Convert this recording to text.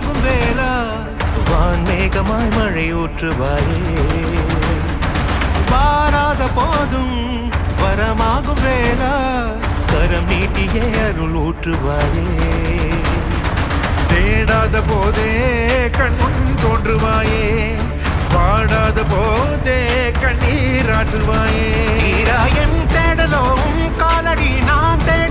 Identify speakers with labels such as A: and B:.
A: வரமாகும் வேளா வான்மேகமாய் மழை ஊற்றுவாயே வாராத போதும் வரமாகும் வேளா கரம் நீட்டியே அருள் ஊற்றுவாயே
B: தேடாத போதே கண்முன் தோன்றுவாயே வாடாத போதே கண்ணீராற்றுவாயே
A: என் தேடலோ காலடி நான் தேட